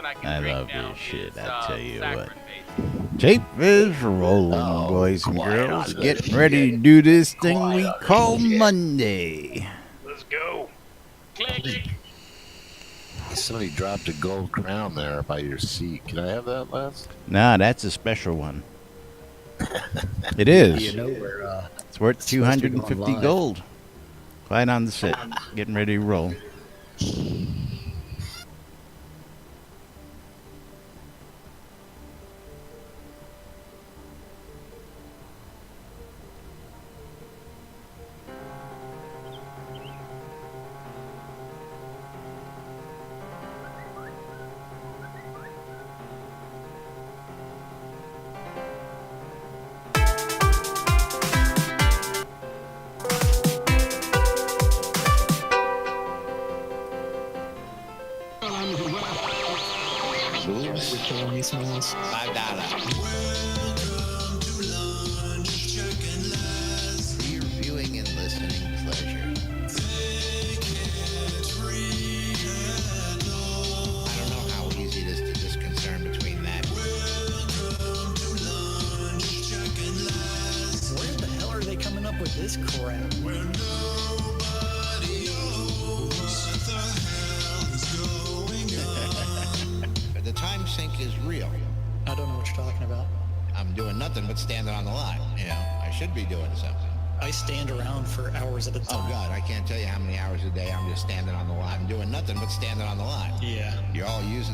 I love this shit, I tell you what. Tape is rolling, boys and girls. Getting ready to do this thing we call Monday. Let's go. Click. Somebody dropped a gold crown there by your seat. Can I have that, Les? Nah, that's a special one. It is. You know where, it's worth 250 gold. Right on the set. Getting ready to roll.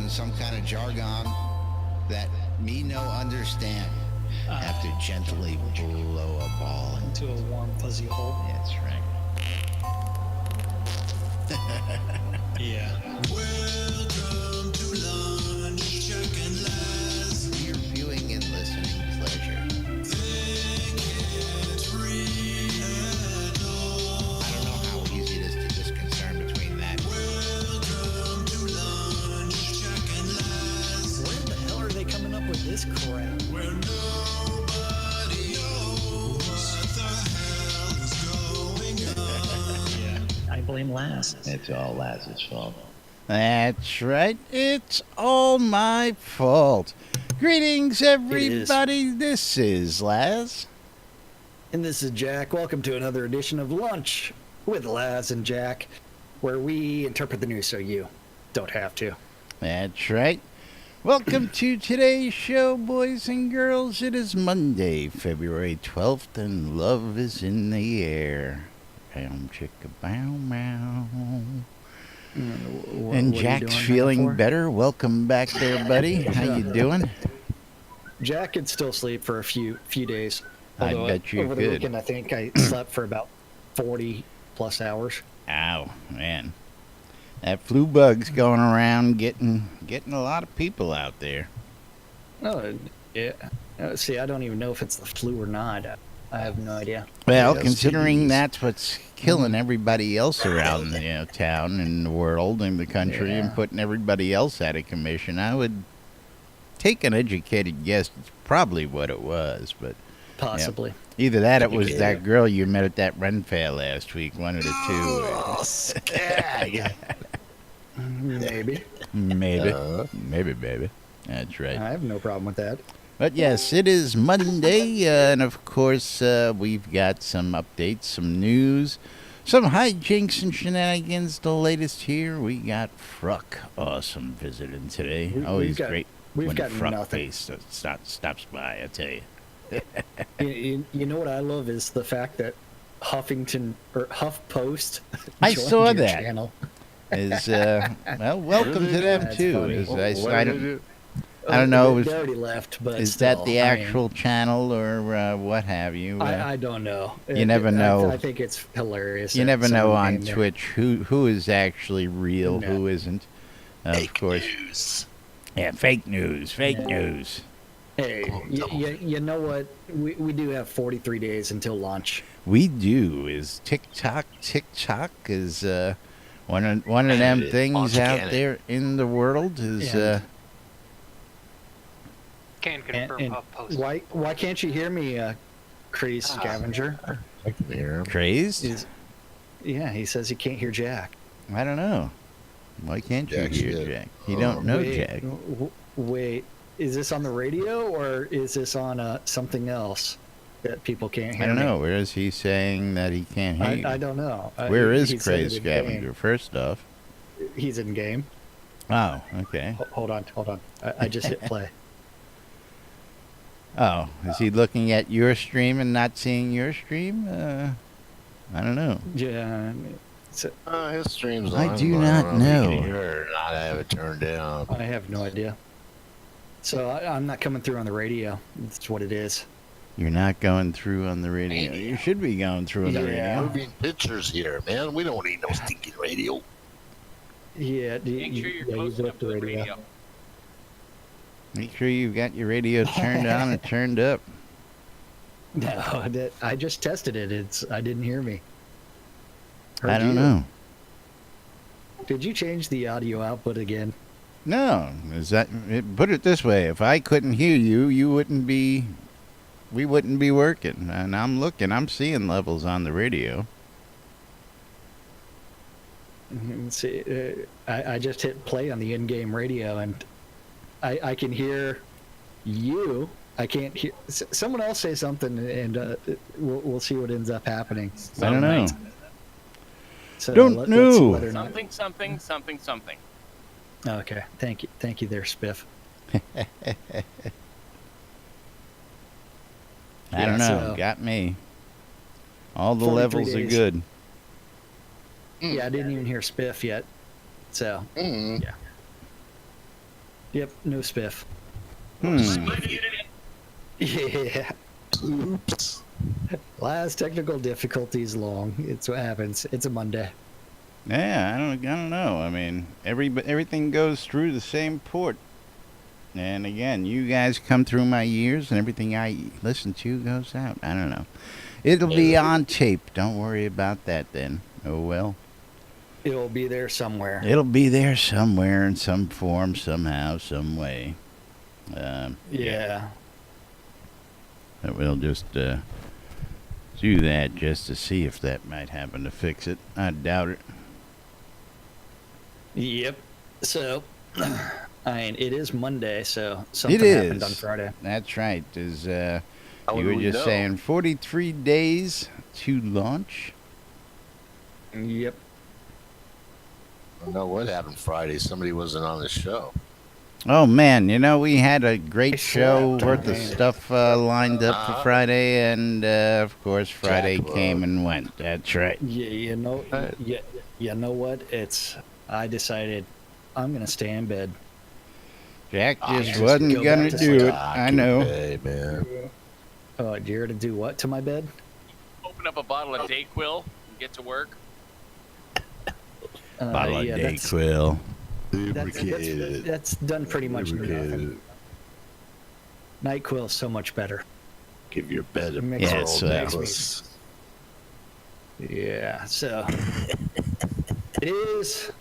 Some kind of jargon that me no understand. Have to gently blow a ball into a warm fuzzy hole. That's right. Yeah. Welcome to lunch, Chuck and Les. Your viewing and listening pleasure. They can't read at all. I don't know how easy it is to just concern between that. Welcome to lunch, Chuck and Les. Where the hell are they coming up with this crap? Where nobody knows what the hell is going on. Yeah. I blame Laz. It's all Laz's fault. That's right. It's all my fault. Greetings, everybody. This is Laz. And this is Jack. Welcome to another edition of Lunch with Laz and Jack, where we interpret the news so you don't have to. That's right. Welcome to today's show, boys and girls. It is Monday, February 12th, and love is in the air. Bow, chicka, bow, bow. And Jack's feeling better. Welcome back there, buddy. How you doing? Jack could still sleep for a few days. I bet you over the weekend, I think I slept for about 40 plus hours. Ow, man. That flu bug's going around getting a lot of people out there. Oh, yeah. See, I don't even know if it's the flu or not. I have no idea. Well, considering that's what's killing everybody else around the town and the world and the country and putting everybody else out of commission, I would take an educated guess. It's probably what it was, but possibly. Either that, it was that girl you met at that Ren Fair last week. One of the two. Oh, skag. Maybe. Maybe. That's right. I have no problem with that. But yes, it is Monday, and of course, we've got some updates, some news, some hijinks and shenanigans. The latest here, we got Fruck, awesome visiting today. Always great when Fruck face stops by, I tell you. You know what I love is the fact that HuffPost I saw that. Channel. Is well, welcome to them too. I don't know. know. They already left, but is that the actual channel or what have you? I don't know. You never know. I think it's hilarious. You never know on Twitch who is actually real, who isn't. Of course. News. Yeah, fake news. Hey, you know what? We do have 43 days until launch. We do. Is TikTok is one of them things out there in the world is. Can confirm HuffPost. Why can't you hear me, Crazed Scavenger? I can hear him. Crazed? Yeah, he says he can't hear Jack. I don't know. Why can't you Jack hear shit. Jack? You don't know wait, Jack. Wait, is this on the radio or is this on something else that people can't hear? I don't me? know. Where is he saying that he can't hear you? I don't know. Where is he said Crazy it in Scavenger? game. First off. He's in game. Oh, okay. Hold on. I just hit play. Oh, is he looking at your stream and not seeing your stream? I don't know. Yeah. His stream's I on. do but not don't if you know. can hear it or not. I have it turned down. I have no idea. So I'm not coming through on the radio. That's what it is. You're not going through on the radio. You should be going through on the Yeah. radio. Moving pictures here, man. We don't need no stinking radio. Yeah. Make sure you're yeah, close you enough to the radio. Make sure you've got your radio turned on and turned up. No, I just tested it. I didn't hear me. I Heard don't you. know. Did you change the audio output again? No, put it this way: if I couldn't hear you, we wouldn't be working. And I'm seeing levels on the radio. Let's see, I just hit play on the in-game radio, and I can hear you. I can't hear someone else say something, and we'll see what ends up happening. I don't know. So Don't let's know. see whether or not- Something. Okay, thank you there, Spiff. I don't know. so- Got me. All the 43 levels are days. good. Yeah, I didn't even hear Spiff yet. So, Mm. yep, no Spiff. Yeah. Oops. Last technical difficulties long. It's what happens. It's a Monday. Yeah, I don't know. I mean, everything goes through the same port. And again, you guys come through my ears, and everything I listen to goes out. I don't know. It'll be on tape. Don't worry about that then. Oh well. It'll be there somewhere. It'll be there somewhere in some form, somehow, some way. Yeah. But we'll just do that just to see if that might happen to fix it. I doubt it. Yep. So, I mean, it is Monday, so something It happened is. on Friday. That's right. Is How you would were we just know? saying 43 days to launch? Yep. I don't know what happened Friday. Somebody wasn't on the show. Oh man, we had a great show slept, worth of man. stuff lined up for Friday, and of course Friday Jack came Love. and went. That's right. Yeah, you know what? I decided I'm gonna stay in bed. Jack just just wasn't go gonna back to do sleep. it. I know. Hey, man. Oh, you're to do what to my bed? Open up a bottle of Dayquil and get to work. Bottle of yeah, Dayquil. Lubricated. that's done pretty much nothing. Lubricated. NyQuil's so much better. Give your bed a It makes Yeah, pearl so- necklace. Yeah, so it is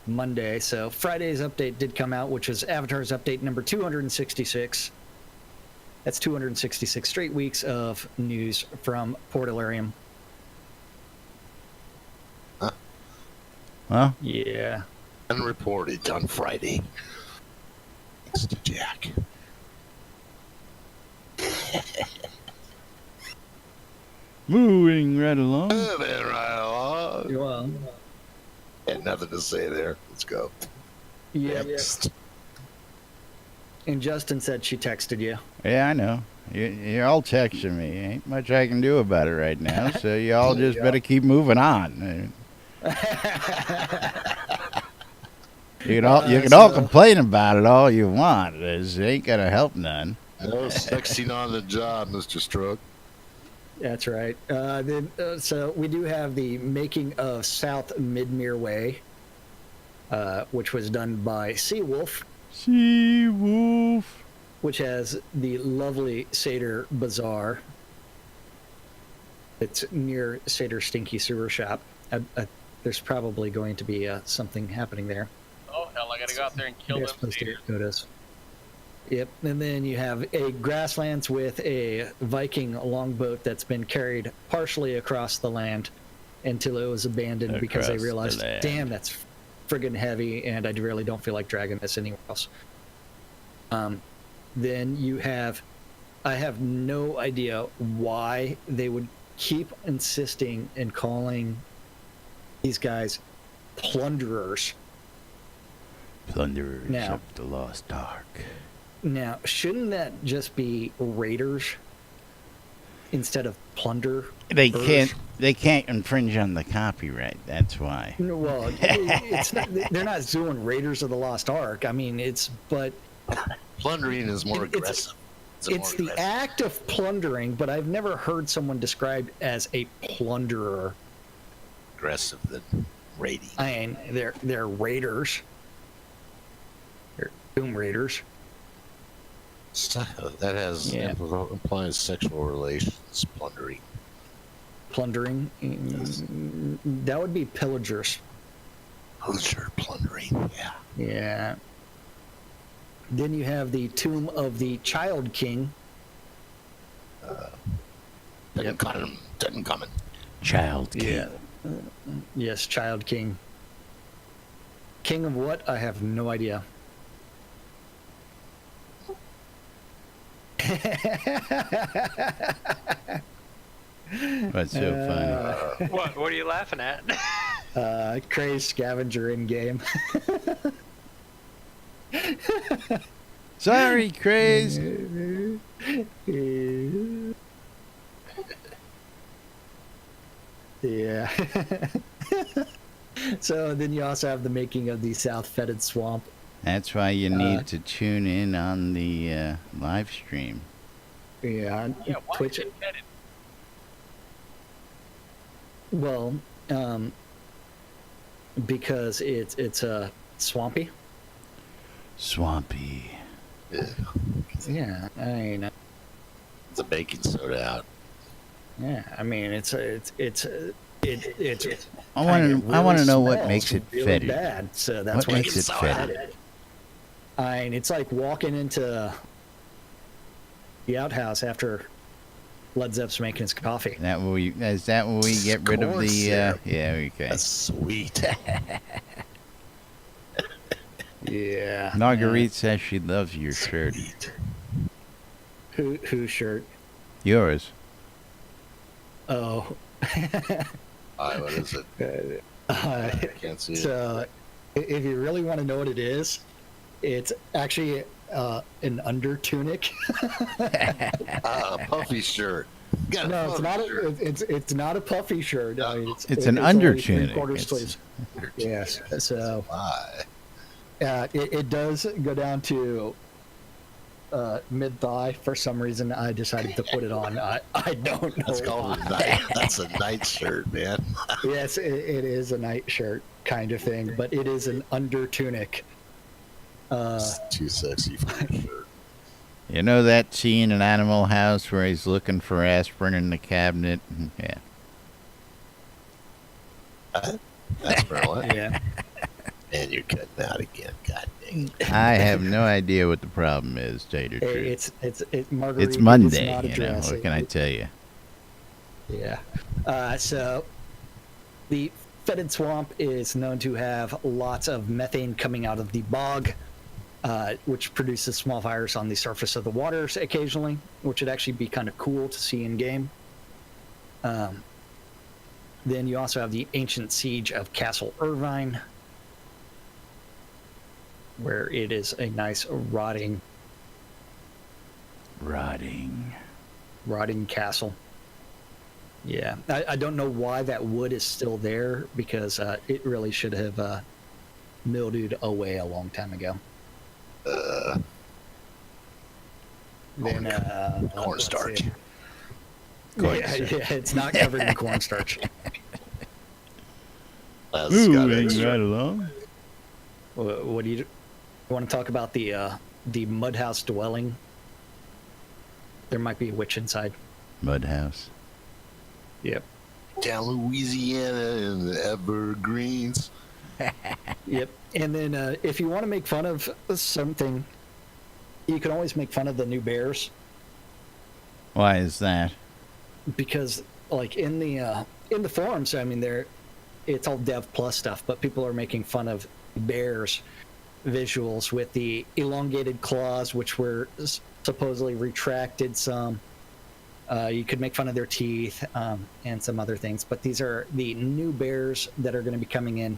Monday. So Friday's update did come out, which was Avatar's update number 266. That's 266 straight weeks of news from Portalarium. Well, Yeah. Unreported on Friday. Thanks to Jack. moving right along. Moving right along. Well, Had nothing to say there. Let's go. yeah. Next. And Justin said she texted you. Yeah, I know. You're all texting me. Ain't much I can do about it right now, so you all just better keep moving on. You can all complain about it all you want. It ain't gonna help none. No sexing on the job, Mr. Stroke. That's right. So we do have the making of South Midmere Way, which was done by Seawolf, Sea Wolf. which has the lovely Seder Bazaar. It's near Seder Stinky Sewer Shop. There's probably going to be something happening there. Oh hell, I gotta go out there and kill There's them supposed to be staters. photos. Yep, and then you have a grasslands with a Viking longboat that's been carried partially across the land. until it was abandoned because they Across the realized, land. damn, that's friggin' heavy, and I really don't feel like dragging this anywhere else. Then you have, I have no idea why they would keep insisting and calling these guys plunderers. Plunderers Now- of the Lost Ark. Now, shouldn't that just be raiders instead of plunder? They can't infringe on the copyright. That's why. No, well, it's not, they're not doing Raiders of the Lost Ark. I mean, but Plundering is more It's- aggressive. it's the act of plundering, but I've never heard someone described as a plunderer. aggressive than raiding. I mean, they're raiders. They're Tomb Raiders. That has Yeah. implies sexual relations, plundering. Plundering. Yes. That would be pillagers. Pillager plundering. Yeah. Yeah. Then you have the Tomb of the Child King. Tutankhamun. Child King. Yes, Child King. King of what? I have no idea. What's so funny? What are you laughing at? Crazed scavenger in game. Sorry, Craze. Yeah. So then you also have the making of the South Fetid Swamp. That's why you need to tune in on the live stream. Yeah. Yeah, why Twitch. is it headed? Well, because it's swampy. Swampy. Yeah. Yeah. I mean, It's a baking soda out. yeah. I mean, it's. I want to know what smells makes it really fetid. bad. So that's What why makes it's it fetid? fetid. I mean, it's like walking into the outhouse after Led Zepp's making his coffee. Is that when we get rid of the? Corn syrup. Yeah. Okay. That's sweet. Yeah. Marguerite says she loves your shirt. Sweet. Whose shirt? Yours. Oh. What is it? I can't see it. So, if you really want to know what it is, it's actually an under tunic. Puffy shirt. Got a No, it's puffy not. shirt. It's not a puffy shirt. I mean, It's an under tunic. 3/4 It's- sleeves. Yes. So Why? it does go down to mid thigh. For some reason, I decided to put it on. I don't know. That's called why. a night. That's a night shirt, man. Yes, it is a night shirt kind of thing, but it is an under tunic. It's too sexy for a shirt. You know that scene in Animal House where he's looking for aspirin in the cabinet? Yeah. That's for what? Yeah. And you're cutting out again. God dang it. I have no idea what the problem is, to tell you the truth. It's Marguerite. It's Monday, It's not a you know. dress. What can I tell you? Yeah. So the Fetid Swamp is known to have lots of methane coming out of the bog, which produces small fires on the surface of the waters occasionally, which would actually be kind of cool to see in game. Then you also have the ancient siege of Castle Irvine, where it is a nice rotting castle. Yeah, I don't know why that wood is still there, because it really should have mildewed away a long time ago. Then Cornstarch. Yeah, it's not covered in cornstarch. That's Ooh, got right extra. along. What do you want to talk about? The mud house dwelling? There might be a witch inside. Mud house. Yep. Down Louisiana in the Evergreens. Yep. And then if you want to make fun of something, you can always make fun of the new bears, Why is that? because like in the in the forums, I mean, it's all Dev Plus stuff, but people are making fun of bears visuals with the elongated claws, which were supposedly retracted some. You could make fun of their teeth and some other things, but these are the new bears that are going to be coming in.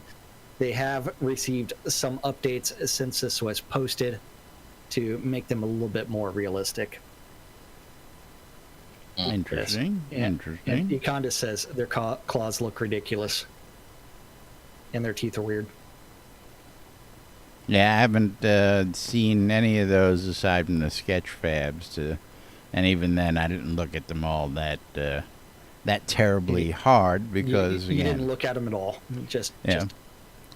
They have received some updates since this was posted to make them a little bit more realistic. Interesting. And Interesting. Econda says their claws look ridiculous, and their teeth are weird. Yeah, I haven't seen any of those aside from the sketch fabs. And even then, I didn't look at them all that terribly hard because you again, didn't look at them at all. Just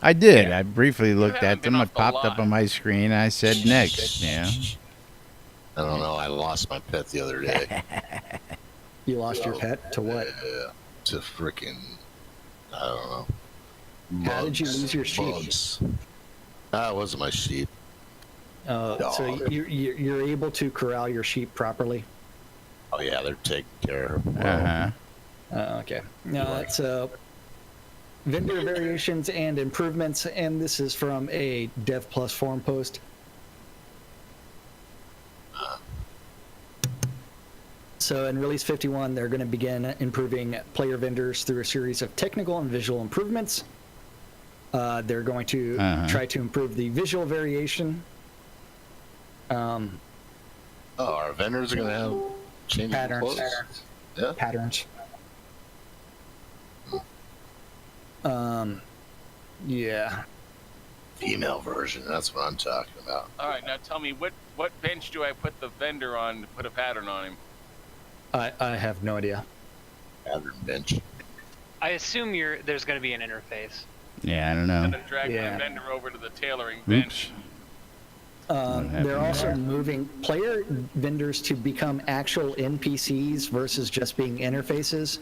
I did. Yeah. I briefly looked haven't at them. been It off the popped up lot. on my screen. I said next. Yeah. I don't know. I lost my pet the other day. you lost your pet to what? Yeah, to freaking, I don't know. How did you lose your sheep? Bugs. It wasn't my sheep. So Dog. you're able to corral your sheep properly. Oh yeah, they're taken care of. Okay. So vendor variations and improvements, and this is from a Dev Plus forum post. So in Release 51, they're going to begin improving player vendors through a series of technical and visual improvements. They're going to try to improve the visual variation. Our vendors are gonna have changing Patterns. clothes. Yeah. Patterns. Yeah. Female version. That's what I'm talking about. All right, now tell me, what bench do I put the vendor on to put a pattern on him? I have no idea. Pattern bench. I assume there's going to be an interface. Yeah, I don't I'm know. gonna drag Yeah. my vendor over to the tailoring Oops. bench. They're also moving player vendors to become actual NPCs versus just being interfaces,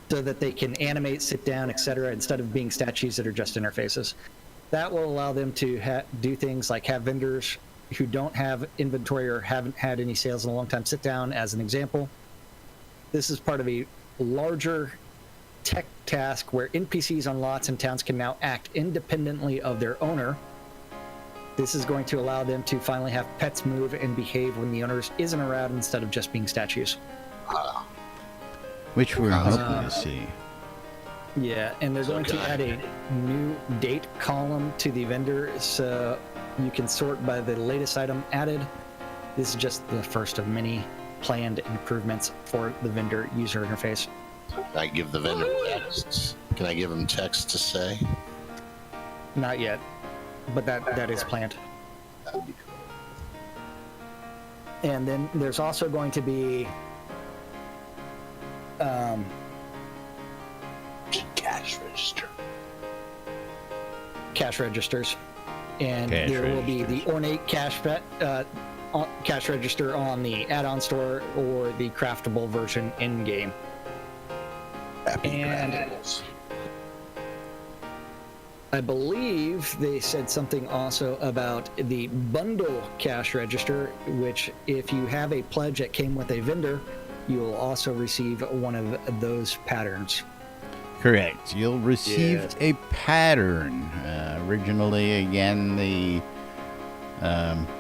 so that they can animate, sit down, etc., instead of being statues that are just interfaces. That will allow them to do things like have vendors who don't have inventory or haven't had any sales in a long time sit down, as an example. This is part of a larger tech task where NPCs on lots and towns can now act independently of their owner. This is going to allow them to finally have pets move and behave when the owner isn't around instead of just being statues. Which we're hoping to see. Yeah, and they're going to add a new date column to the vendor so you can sort by the latest item added. This is just the first of many planned improvements for the vendor user interface. Can I give the vendor text? Can I give them text to say? Not yet, but that is planned. That'd be cool. And then there's also going to be Cash register. cash registers, and Cash there will be the registers. ornate cash register on the add-on store or the craftable version in game. Happy And- Granules. I believe they said something also about the bundle cash register, which if you have a pledge that came with a vendor, you will also receive one of those patterns. Correct. You'll receive a pattern. Originally, again, the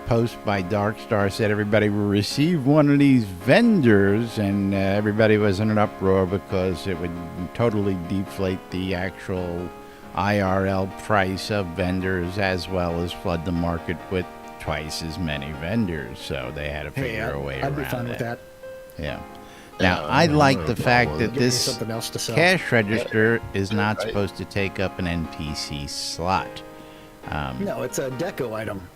post by Darkstar said everybody will receive one of these vendors, and everybody was in an uproar because it would totally deflate the actual IRL price of vendors, as well as flood the market with twice as many vendors. So they had to figure a way I'd around be fine it. with that. Yeah. Now, Yeah, I like no the problem fact with that it. Give me this something else to sell. cash register is not Right. supposed to take up an NPC slot. No, it's a deco item.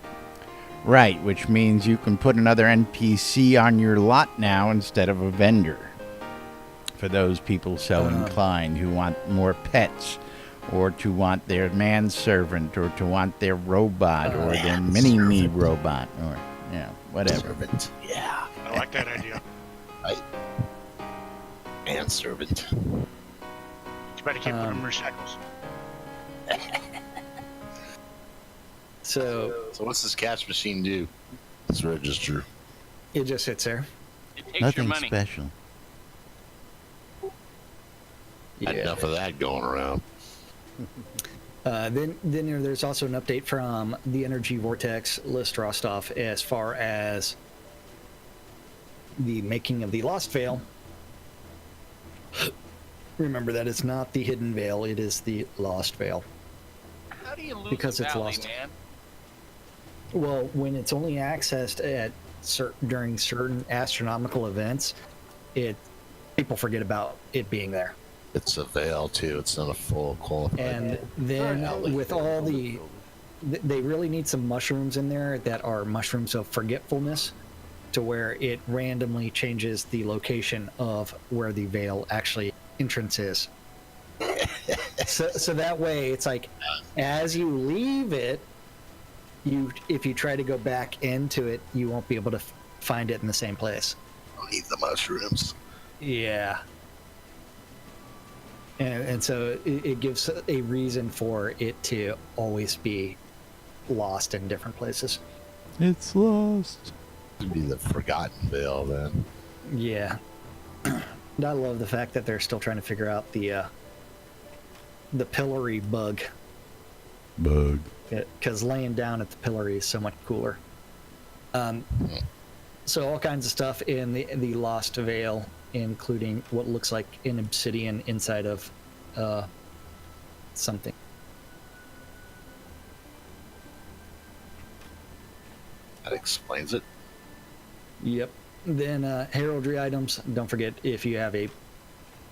Right, which means you can put another NPC on your lot now instead of a vendor. For those people so inclined who want more pets, or to want their manservant, or to want their robot, or their mini-me robot, or, whatever. Servant. Yeah. I like that idea. Right. And servant. Too bad I can't put them in recycles. So So what's this cash machine do? This register. it just sits there. It takes your Nothing money. special. Yeah. Enough of that going around. Then there's also an update from the Energy Vortex List Rostov as far as the making of the Lost Veil. Remember that it's not the Hidden Veil, it is the Lost Veil. How do you lose Because a it's valley, lost. man? Well, when it's only accessed at during certain astronomical events, people forget about it being there. It's a veil too. It's not a full qualified. And then with all they really need some mushrooms in there that are mushrooms of forgetfulness, to where it randomly changes the location of where the veil actually entrance is. So that way it's like, as you leave it, if you try to go back into it, you won't be able to find it in the same place. Eat the mushrooms. Yeah. And so it gives a reason for it to always be lost in different places. It's lost. It'd be the forgotten veil then. Yeah. I love the fact that they're still trying to figure out the pillory bug. Because laying down at the pillory is so much cooler. So all kinds of stuff in the Lost Veil, including what looks like an obsidian inside of something. That explains it. Yep. Then heraldry items. Don't forget, if you have a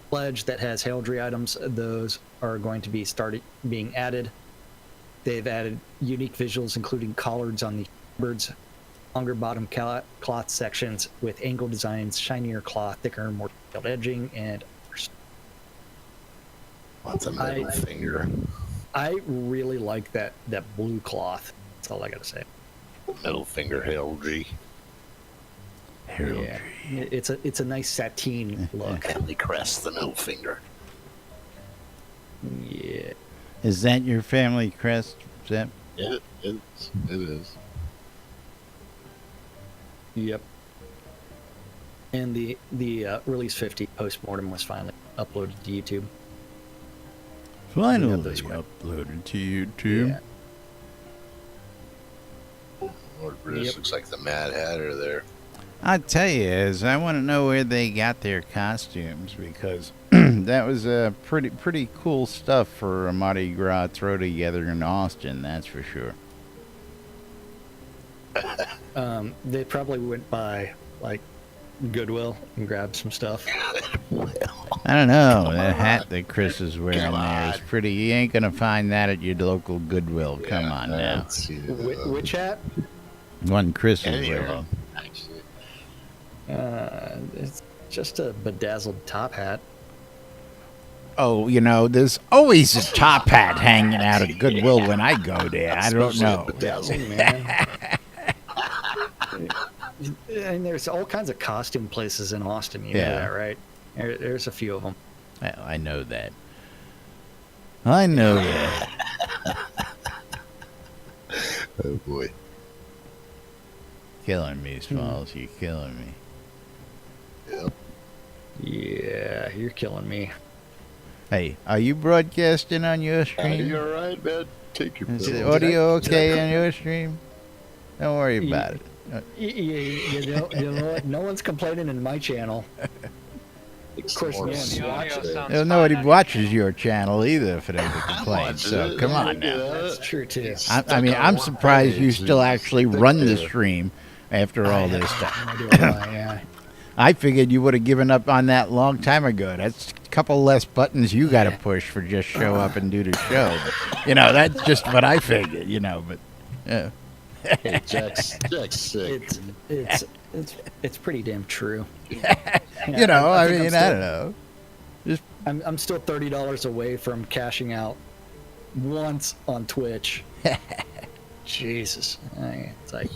pledge that has heraldry items, those are going to be being added. They've added unique visuals, including collards on the birds, longer bottom cloth sections with angle designs, shinier cloth, thicker, more detailed edging, and What's a middle finger? I really like that blue cloth. That's all I gotta say. Middle finger heraldry. Yeah, it's a nice sateen look. Family crest, the middle finger. Yeah. Is that your family crest, Zep? It is. Yep. And the Release 50 postmortem was finally uploaded to YouTube. Finally those were- uploaded to YouTube. Yeah. Lord Bruce Yep. looks like the Mad Hatter there. I tell you, is I want to know where they got their costumes, because that was pretty cool stuff for a Mardi Gras throw together in Austin. That's for sure. They probably went by like Goodwill and grabbed some stuff. I don't know. That hat that Chris is wearing Come there is on. pretty. You ain't gonna find that at your local Goodwill. Come Yeah, on now. let's see, Which hat? One Chris is any of wearing. them, actually. It's just a bedazzled top hat. Oh, there's always a top hat hanging out at Goodwill when I go there. I don't know. Bedazzled. Man. And there's all kinds of costume places in Austin. You know Yeah. that, right? There's a few of them. I know that. I know that. Oh boy. Killing me, Smalls. You're killing me. Yep. Yeah, you're killing me. Hey, are you broadcasting on your Are stream? you alright, man? Take your Is the pills. audio okay on your stream? Don't worry about it. You know what? No one's complaining in my channel. Of course, no one's The audio watching. sounds Well, nobody fine. watches your channel either for them to complain. So come on now. That's true too. I mean, I'm surprised you still actually run the stream after all this time. No idea why, yeah. I figured you would have given up on that long time ago. That's a couple less buttons you got to push for just show up and do the show. But, that's just what I figured. But yeah. Hey, Jack's sick. It's pretty damn true. I think mean, I'm I don't know. I'm still $30 away from cashing out once on Twitch. Jesus, it's like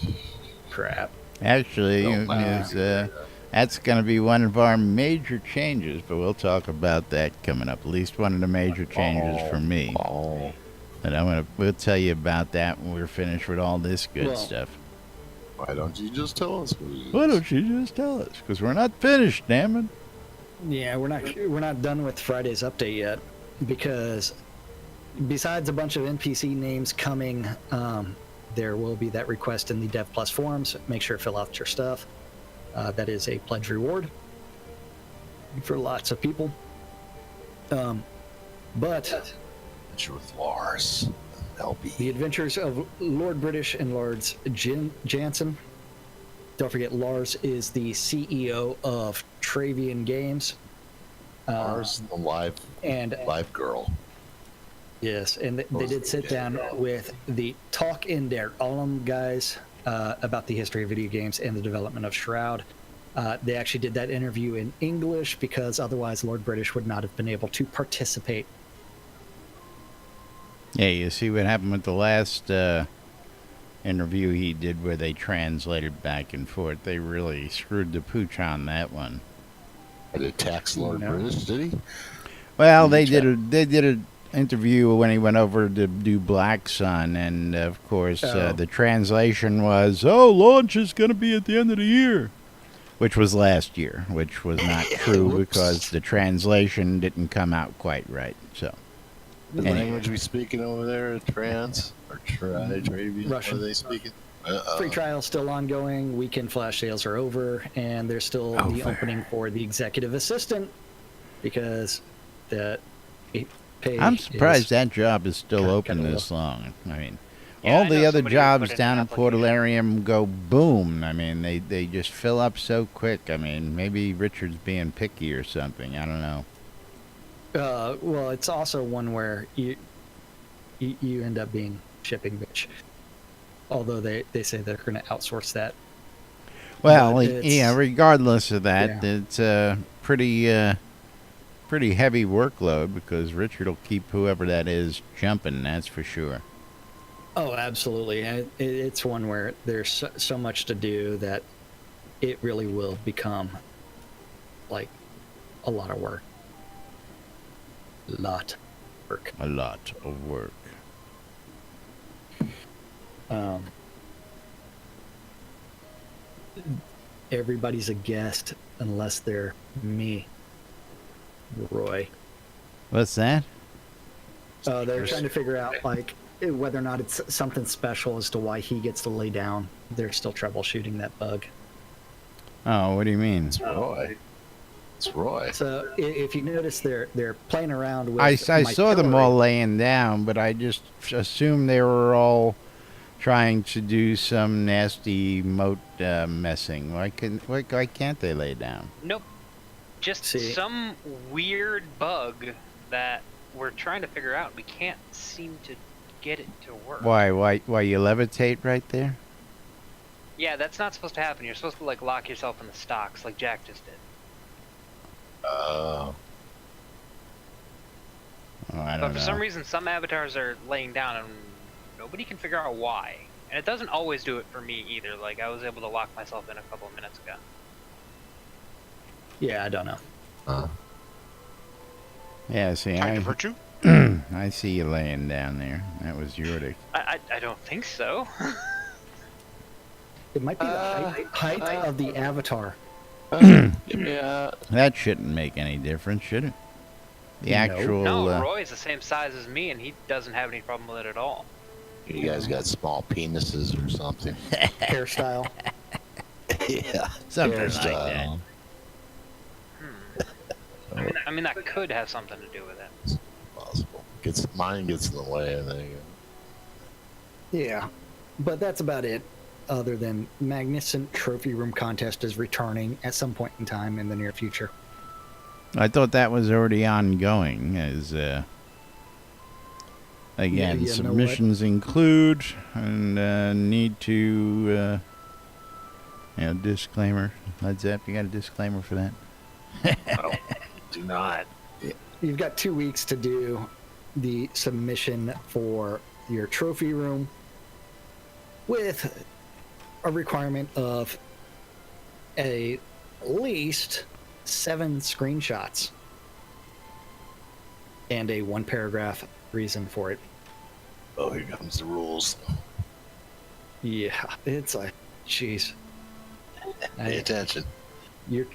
crap. Actually, Oh, wow. that's going to be one of our major changes, but we'll talk about that coming up. At least one of the major changes for me. Oh. And we'll tell you about that when we're finished with all this good Well, stuff. Why don't you just tell us what it is? Why don't you just tell us? Because we're not finished, damn it. Yeah, we're not done with Friday's update yet, because besides a bunch of NPC names coming, there will be that request in the Dev Plus forums. Make sure to fill out your stuff. That is a pledge reward for lots of people. But Adventure with Lars. LB. the adventures of Lord British and Lords Jansen. Don't forget, Lars is the CEO of Travian Games. Lars, the live girl. Yes, and they did sit down with the Talk in Der Alum guys about the history of video games and the development of Shroud. They actually did that interview in English because otherwise Lord British would not have been able to participate. Yeah, you see what happened with the last interview he did where they translated back and forth. They really screwed the pooch on that one. Did it tax Lord British, did he? Well, they did an interview when he went over to do Black Sun, and of course the translation was, "Oh, launch is going to be at the end of the year," which was last year, which was not true because the translation didn't come out quite right. So, The language we speaking over there, trans or Travian? Russian. What are they speaking? Free trial still ongoing. Weekend flash sales are over, and there's still the opening for the executive assistant because the pay. I'm surprised that job is still open kinda this long. I mean, Yeah, all I the know other somebody who jobs put in down an in Port application. Alarium go boom. I mean, they just fill up so quick. I mean, maybe Richard's being picky or something. I don't know. Well, it's also one where you end up being shipping bitch. Although they say they're going to outsource that. Well, But it's- yeah. Regardless of that, yeah. it's a pretty heavy workload because Richard will keep whoever that is jumping. That's for sure. Oh, absolutely. And it's one where there's so much to do that it really will become like a lot of work. Lot of work. A lot of work. Everybody's a guest unless they're me, Roy. What's that? They're trying to figure out like whether or not it's something special as to why he gets to lay down. They're still troubleshooting that bug. Oh, what do you mean? It's Roy. It's Roy. So if you notice, they're playing around with. I my saw them pillory. all laying down, but I just assumed they were all trying to do some nasty moat messing. Why can't they lay down? Nope. Just See. some weird bug that we're trying to figure out. We can't seem to get it to work. Why you levitate right there? Yeah, that's not supposed to happen. You're supposed to like lock yourself in the stocks like Jack just did. Oh, I But don't for know. some reason, some avatars are laying down, and nobody can figure out why. And it doesn't always do it for me either. Like I was able to lock myself in a couple of minutes ago. Yeah, I don't know. Yeah, see, Kind of virtue. I see you laying down there. That was your I don't think so. It might be the height of the avatar. Yeah. That shouldn't make any difference, should it? The No. actual. No, Roy's the same size as me, and he doesn't have any problem with it at all. You guys got small penises or something. Hairstyle. Yeah. Something like Hairstyle. I mean, that could have something to do with it. Possible. Mine gets in the way, I think. Yeah, but that's about it. Other than Magnificent Trophy Room Contest is returning at some point in time in the near future. I thought that was already ongoing. As again, Yeah, you know submissions include and need to. Disclaimer. Led Zepp, you got a disclaimer for that? No, do not. You've got 2 weeks to do the submission for your trophy room with a requirement of at least 7 screenshots and a 1-paragraph reason for it. Oh, here comes the rules. Yeah, it's like, jeez. Pay attention. You're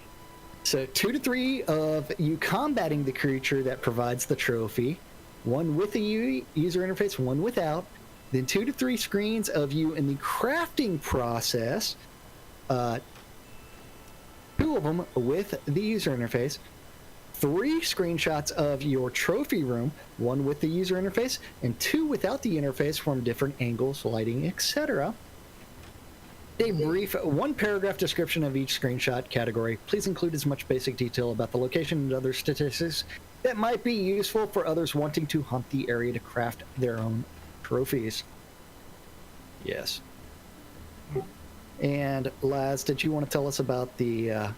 So 2 to 3 of you combating the creature that provides the trophy, one with a user interface, one without. Then 2 to 3 screens of you in the crafting process, 2 of them with the user interface. 3 screenshots of your trophy room, 1 with the user interface, and 2 without the interface from different angles, lighting, etc. A brief 1-paragraph description of each screenshot category. Please include as much basic detail about the location and other statistics that might be useful for others wanting to hunt the area to craft their own trophies. Yes. And Laz, did you want to tell us about the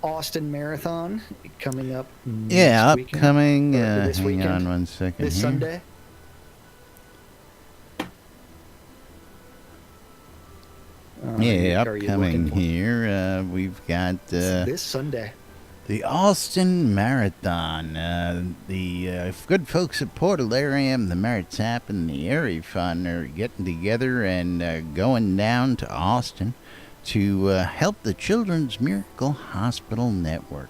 Austin Marathon coming up Yeah, next weekend? upcoming. Or this Hang weekend? on one second. This here. Sunday? Yeah, Are you upcoming looking for- here. We've got this Sunday. the Austin Marathon. The good folks at Portalarium, the Maritap, and the Airy Fund are getting together and going down to Austin to help the Children's Miracle Hospital Network.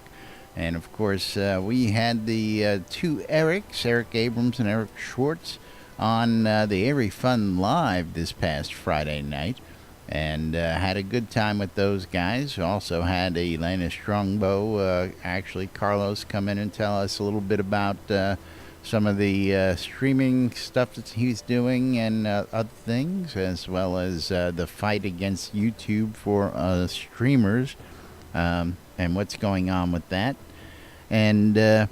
And of course, we had the 2 Erics, Eric Abrams and Eric Schwartz, on the Airy Fund Live this past Friday night. And had a good time with those guys. Also had Elena Strongbow, actually Carlos, come in and tell us a little bit about some of the streaming stuff that he's doing and other things, as well as the fight against YouTube for streamers and what's going on with that. And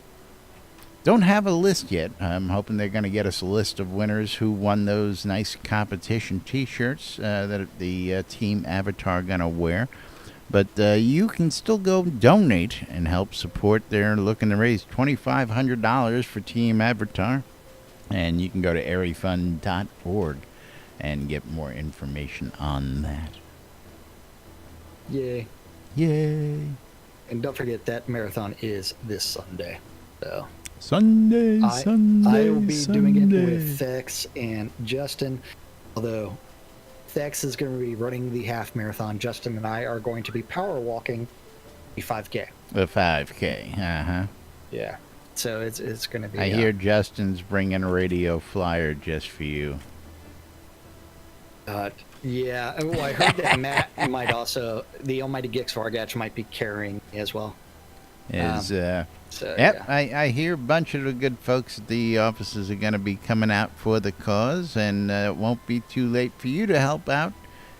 don't have a list yet. I'm hoping they're going to get us a list of winners who won those nice competition T-shirts that the Team Avatar going to wear. But you can still go donate and help support. They're looking to raise $2,500 for Team Avatar. And you can go to airyfund.org and get more information on that. Yay. Yay. And don't forget that marathon is this Sunday. So Sunday. I will be doing it with Thex and Justin. Although Thex is going to be running the half marathon, Justin and I are going to be power walking the 5K. The 5K. Uh-huh. Yeah. So it's going to be. I hear Justin's bringing a radio flyer just for you. Yeah. Well, I heard that Matt might also, the almighty Gix Vargach might be carrying as well. So, yeah. I hear a bunch of the good folks at the offices are going to be coming out for the cause, and it won't be too late for you to help out.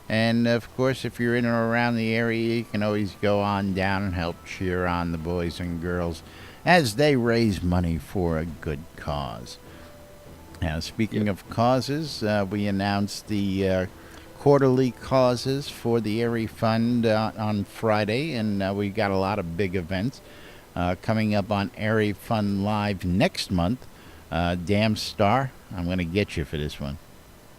And, of course, if you're in or around the area, you can always go on down and help cheer on the boys and girls as they raise money for a good cause. Now, speaking of causes, we announced the quarterly causes for the Airy Fund on Friday, and we got a lot of big events. Coming up on Airy Fund Live next month. Damn Star, I'm going to get you for this one.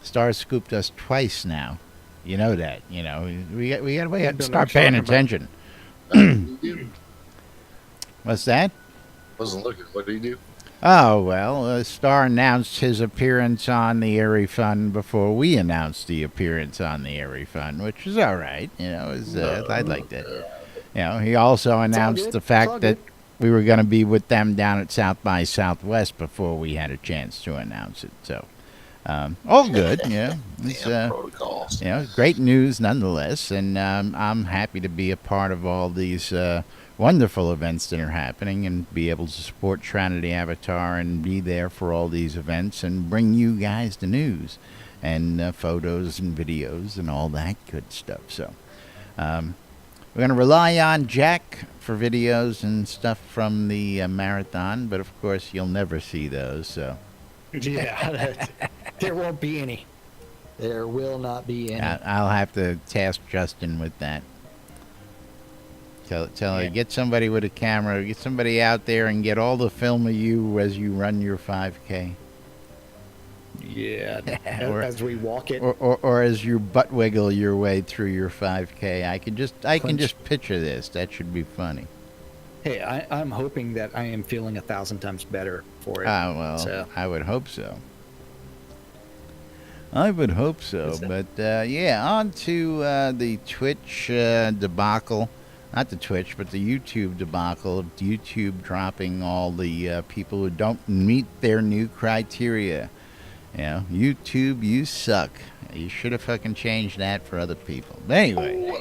Star scooped us twice now. You know that. You know, we got to start paying attention. What's that? Wasn't looking. What did he do? Oh, well, Star announced his appearance on the Airy Fund before we announced the appearance on the Airy Fund, which is all right. You know, I'd like that. You know, he also announced the fact that we were going to be with them down at South by Southwest before we had a chance to announce it. So, all good, yeah. It's, Protocols. you know, great news nonetheless, and I'm happy to be a part of all these wonderful events that are happening and be able to support Trinity Avatar and be there for all these events and bring you guys the news and photos and videos and all that good stuff. So, we're going to rely on Jack for videos and stuff from the marathon, but of course you'll never see those. So Yeah. There won't be any. There will not be any. I'll have to task Justin with that. Tell her, get somebody with a camera, get somebody out there and get all the film of you as you run your 5K. Yeah. Or- As we walk it. Or as you butt wiggle your way through your 5K. I can Clinch. just picture this. That should be funny. Hey, I'm hoping that I am feeling 1,000 times better for it. Well, So- I would hope so. I would hope so. Is But, yeah, on to the Twitch debacle. not the Twitch, but the YouTube debacle of YouTube dropping all the people who don't meet their new criteria. You know, YouTube, you suck. You should have fucking changed that for other people. But anyway.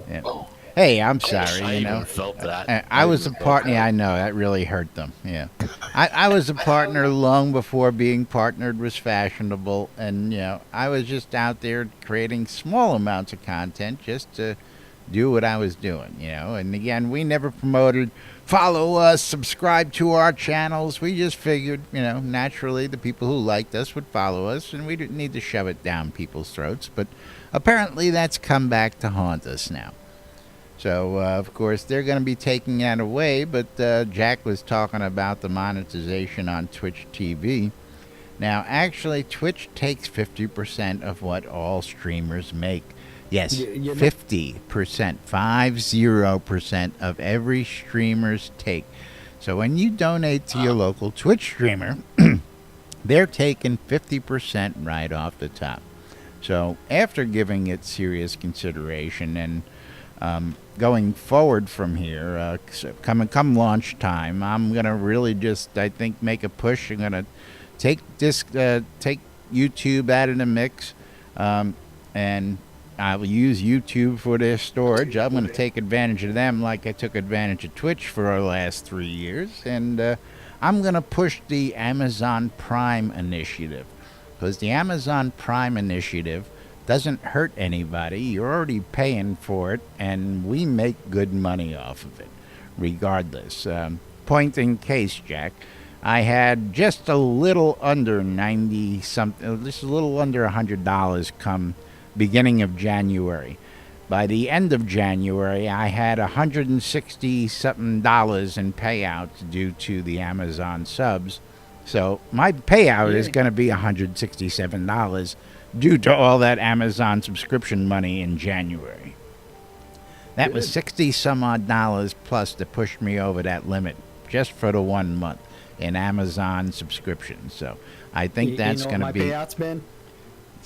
Yeah. Hey, I'm sorry, I you even know. felt that. I was a even felt partner. that. Yeah, I know that really hurt them. Yeah, I was a partner long before being partnered was fashionable, and you know I was just out there creating small amounts of content just to do what I was doing. You know, and again, we never promoted follow us, subscribe to our channels. We just figured, you know, naturally the people who liked us would follow us, and we didn't need to shove it down people's throats. But apparently, that's come back to haunt us now. So, of course, they're going to be taking that away, but Jack was talking about the monetization on Twitch TV. Now, actually, Twitch takes 50% of what all streamers make. Yes, You know- 50%, 50% of every streamer's take. So when you donate to your local Twitch streamer, they're taking 50% right off the top. So after giving it serious consideration and going forward from here, come launch time, I'm gonna really just, I think, make a push. I'm gonna take YouTube out of the mix, and I will use YouTube for their storage. I'm gonna take advantage of them like I took advantage of Twitch for our last 3 years, and I'm gonna push the Amazon Prime initiative, because the Amazon Prime initiative doesn't hurt anybody. You're already paying for it, and we make good money off of it, regardless. Point in case, Jack, I had just a little under 90 something, just a little under $100 come beginning of January. By the end of January, I had $160 something in payouts due to the Amazon subs. So my payout is going to be $167 due to all that Amazon subscription money in January. That was 60 some odd dollars plus to push me over that limit just for the 1 month in Amazon subscription. So I think that's going to my be payouts been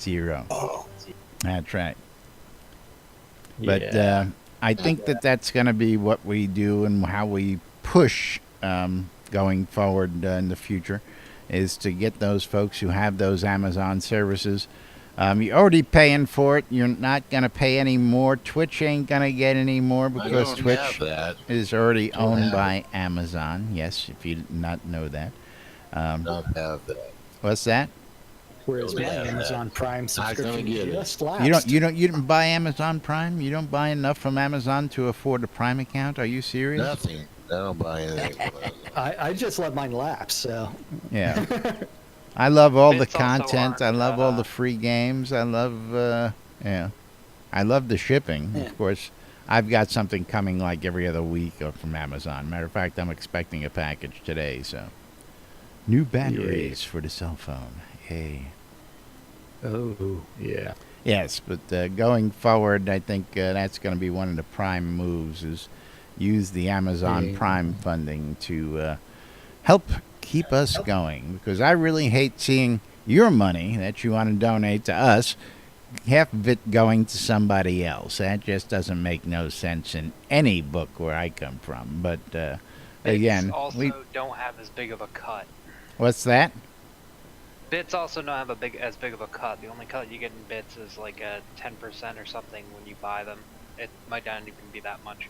0. Oh, That's right. But I think that's going to be what we do and how we push going forward in the future, is to get those folks who have those Amazon services. You're already paying for it. You're not going to pay any more. Twitch ain't going to get any more because don't Twitch have that. is already Don't owned have by Amazon. Yes, if you did not know that. Not have that. What's that? whereas my Yeah, Amazon Prime gonna subscription get it. just lapsed. You didn't buy Amazon Prime? You don't buy enough from Amazon to afford a Prime account? Are you serious? Nothing. I don't buy anything. I just let mine lapse. So Yeah. I love all the Bits also content. I aren't, love all the free games. I love, I love the shipping. Yeah. Of course, I've got something coming like every other week from Amazon. Matter of fact, I'm expecting a package today. So, new batteries for the cell phone. Yay. oh yeah. Yes, but going forward, I think that's going to be one of the prime moves, is use the Amazon Yeah. Prime funding to help keep us going, because I really hate seeing your money that you want to donate to us, half of it going to somebody else. That just doesn't make no sense in any book where I come from. But again, also don't have as big of a cut. what's that? Bits also don't have as big of a cut. The only cut you get in bits is like a 10% or something when you buy them. It might not even be that much.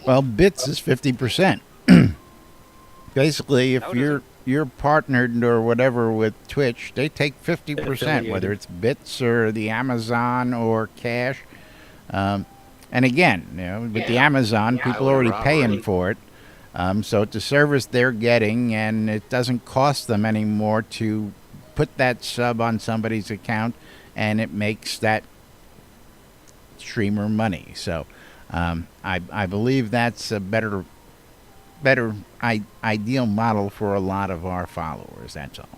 Well, bits is 50%. Basically, if How does you're partnered or whatever with Twitch, they take 50%, whether Affiliated. it's bits or the Amazon or cash. And again, you know, with the Amazon, people are already paying for it. So it's a service they're getting, and it doesn't cost them anymore to put that sub on somebody's account, and it makes that streamer money. So I believe that's a better ideal model for a lot of our followers. That's all.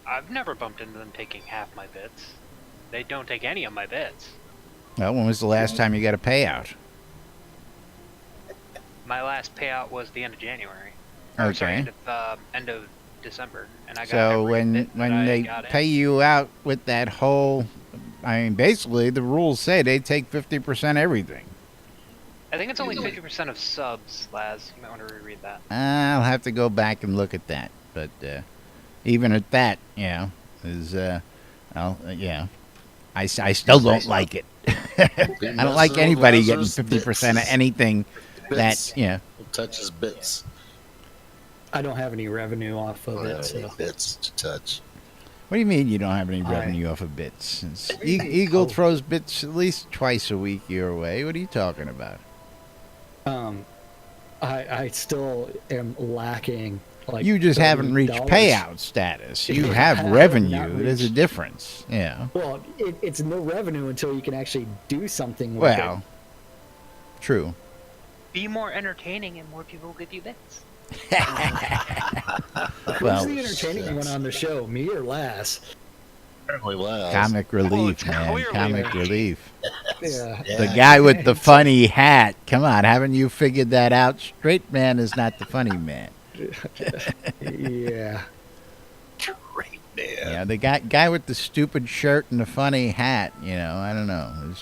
I've never bumped into them taking half my bits. They don't take any of my bits. Well, when was the last time you got a payout? My last payout was the end of January. Or, sorry, Okay. end of December, and I got So every when bit that I they got in. pay you out with that whole, I mean, basically the rules say they take 50% everything. I think it's only 50% of subs, Laz. You might want to reread that. I'll have to go back and look at that. But even at that, I still don't like it. I don't like anybody getting 50% of anything that, touches bits. I don't have any revenue off of it, so. Bits to touch. What do you mean you don't have any revenue off of bits? Eagle throws bits at least twice a week your way. What are you talking about? I still am lacking. Like You just haven't reached $30. payout status. You have revenue. There's a difference. Yeah. Well, it's no revenue until you can actually do something with Well, true. Be more entertaining and more people will give you bits. it. Well, Who's the entertaining one on the show, me or Lass? Apparently, Laz. comic relief, it's man. clearly Comic me. relief. Yeah. The guy with the funny hat. Come on, haven't you figured that out? Straight man is not the funny man. Yeah. Great man. Yeah, the guy with the stupid shirt and the funny hat. I don't know.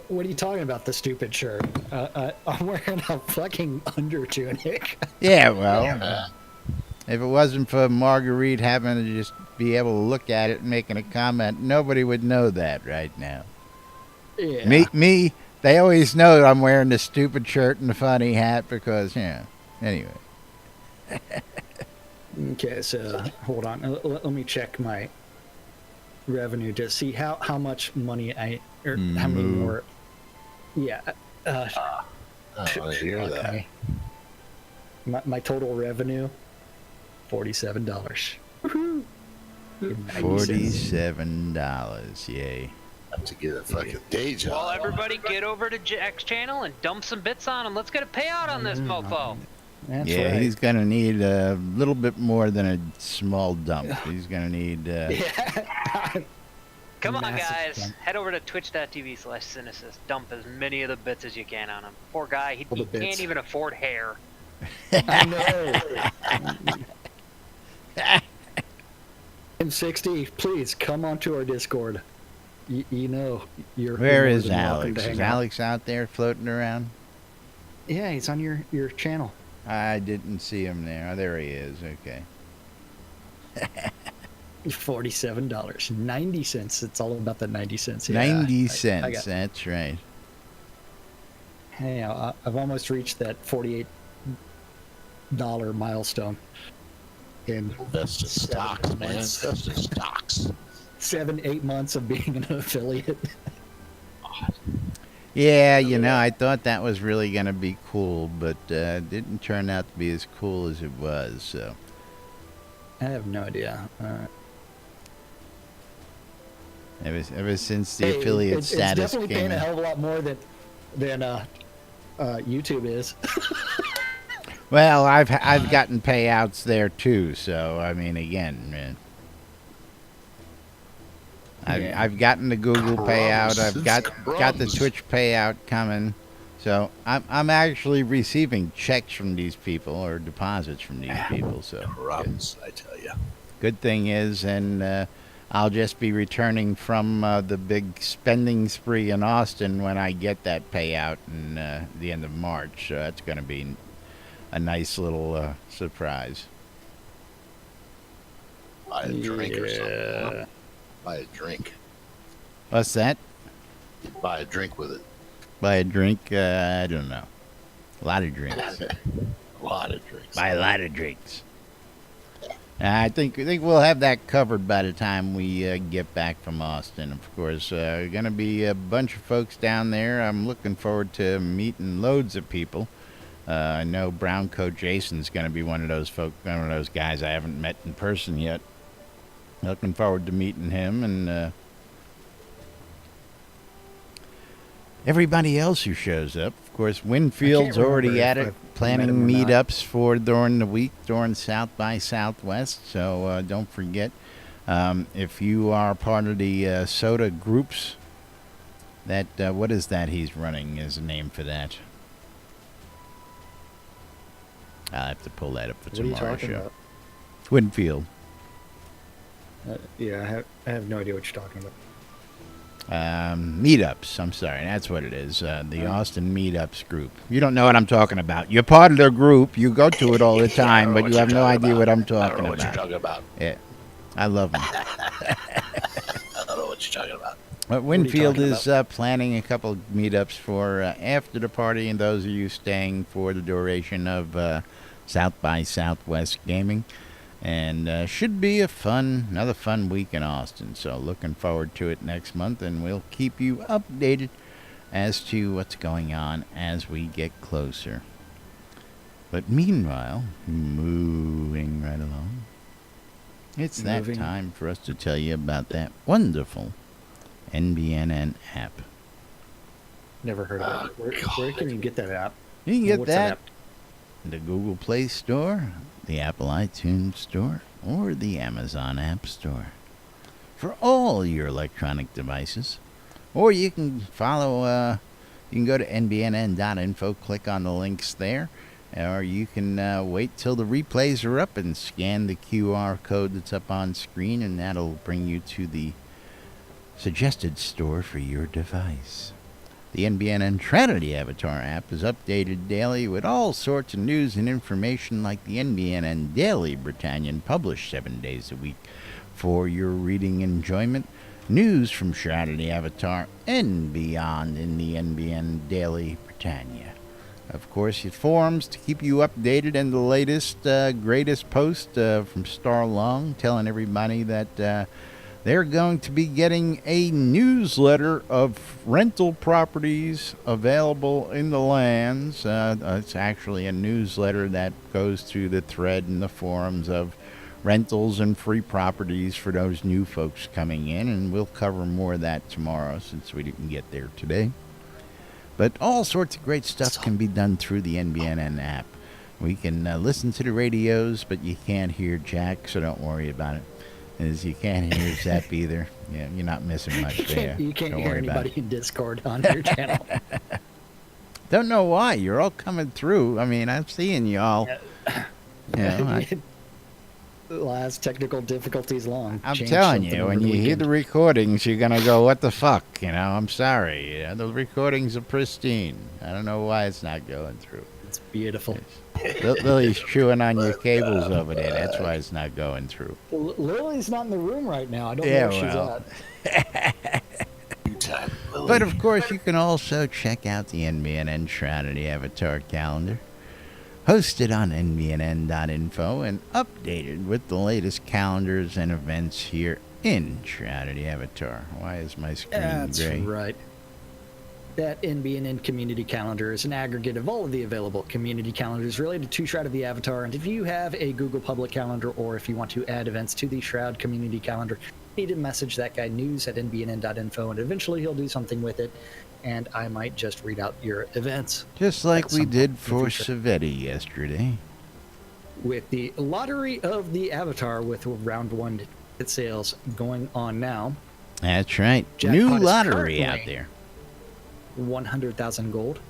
What are you talking about? The stupid shirt? I'm wearing a fucking under tunic. Yeah, well, if it wasn't for Marguerite having to just be able to look at it and making a comment, nobody would know that right now. Yeah. Me, they always know I'm wearing the stupid shirt and the funny hat because, anyway. Okay, so hold on. Let me check my revenue to see how much money how many more. Yeah. I hear that. Okay. My total revenue, $47. Woohoo! $47, yay. Have to get a fucking day job. Well, everybody get over to X channel and dump some bits on him. Let's get a payout on this mofo. That's Yeah, right. he's going to need a little bit more than a small dump. He's going to need... Come on, Massive guys. dump. Head over to twitch.tv/Cynicist. Dump as many of the bits as you can on him. Poor guy. He All the can't bits. even afford hair. I know. M60, please come onto our Discord. You're. Where more is than welcome Alex? to Is hang out. Alex out there floating around? Yeah, he's on your channel. I didn't see him there. Oh, there he is. Okay. $47, 90 cents. It's all about the 90 cents. Yeah, 90 I cents. got- That's right. Hey, I've almost reached that $48 milestone. In Invest in stocks, man. months. Invest in stocks. 7-8 months of being an affiliate. Yeah, I thought that was really going to be cool, but didn't turn out to be as cool as it was. So I have no idea. ever since the Hey, affiliate it's status definitely came paying a in. hell of a lot more than YouTube is. Well, I've gotten payouts there too. So I mean, again, man. Yeah. I've gotten the Google payout. I've got the Crumbs. Twitch payout coming. So I'm actually receiving checks from these people or deposits from these people. So Crumbs, I tell you. good thing is, and I'll just be returning from the big spending spree in Austin when I get that payout in the end of March. So that's going to be a nice little surprise. Buy a drink or something. Huh? Buy a drink. What's that? Buy a drink with it. Buy a drink? I don't know. A lot of drinks. A lot of drinks. Buy a lot of drinks. I think we'll have that covered by the time we get back from Austin. Of course, going to be a bunch of folks down there. I'm looking forward to meeting loads of people. I know Brown Coat Jason's going to be one of those guys I haven't met in person yet. Looking forward to meeting him and everybody else who shows up. Of course, Winfield's already remember at if it, I've planning met him or not. meetups for during the week during South by Southwest. So don't forget, if you are part of the soda groups, that what is that he's running as a name for that? I'll have to pull that up for What are you tomorrow's talking show. about? Winfield. Yeah, I have no idea what you're talking about. Meetups. I'm sorry, that's what it is. The Austin Meetups group. You don't know what I'm talking about. You're part of their group. You go to it all the time, but you have no idea what I'm I don't talking know what you're about. talking about. Yeah, I love them. I don't know what you're talking about. But are you Winfield talking is planning a couple of meetups for after the party, and those of you staying for the duration of South by Southwest Gaming. And should be another fun week in Austin. So looking forward to it next month, and we'll keep you updated as to what's going on as we get closer. But meanwhile, moving right along, it's that time for us to tell you about that wonderful NBNN app. Never heard of it. Where can you get that app? You can get What's that app? in the Google Play Store, the Apple iTunes Store, or the Amazon App Store for all your electronic devices. Or you can follow, you can go to nbnn.info, click on the links there, or you can wait till the replays are up and scan the QR code that's up on screen, and that'll bring you to the suggested store for your device. The NBNN Trinity Avatar app is updated daily with all sorts of news and information like the NBNN Daily Britannian, published 7 days a week for your reading enjoyment. News from Shroud of the Avatar and beyond in the NBN Daily Britannia. Of course, your forums to keep you updated, and the latest, greatest post from Starlong telling everybody that they're going to be getting a newsletter of rental properties available in the lands. It's actually a newsletter that goes through the thread and the forums of rentals and free properties for those new folks coming in, and we'll cover more of that tomorrow since we didn't get there today. But all sorts of great stuff can be done through the NBNN app. We can listen to the radios, but you can't hear Jack, so don't worry about it. As you can't hear Zep either. Yeah, you're not missing much there. You can't Don't hear worry about anybody it. in Discord on your channel. Don't know why. You're all coming through. I mean, I'm seeing y'all. Last technical difficulties long. I'm Changed telling something you, over when the you hear weekend. the recordings, you're going to go, what the fuck? I'm sorry. The recordings are pristine. I don't know why it's not going through. It's beautiful. Lily's chewing on your cables over there. That's why it's not going through. Lily's not in the room right now. I don't Yeah, know where she's at. But of course, you can also check out the NBNN Shroud of the Avatar calendar, hosted on nbnn.info and updated with the latest calendars and events here in Shroud of the Avatar. Why is my screen That's gray? right. That NBNN community calendar is an aggregate of all of the available community calendars related to Shroud of the Avatar. And if you have a Google public calendar, or if you want to add events to the Shroud community calendar, you need to message that guy news@nbnn.info, and eventually he'll do something with it. And I might just read out your events. Just like at we some did point for in the future. Savetti yesterday. With the Lottery of the Avatar, with round one ticket sales going on now. That's right. Jackpot New is lottery currently out there. 100,000 gold,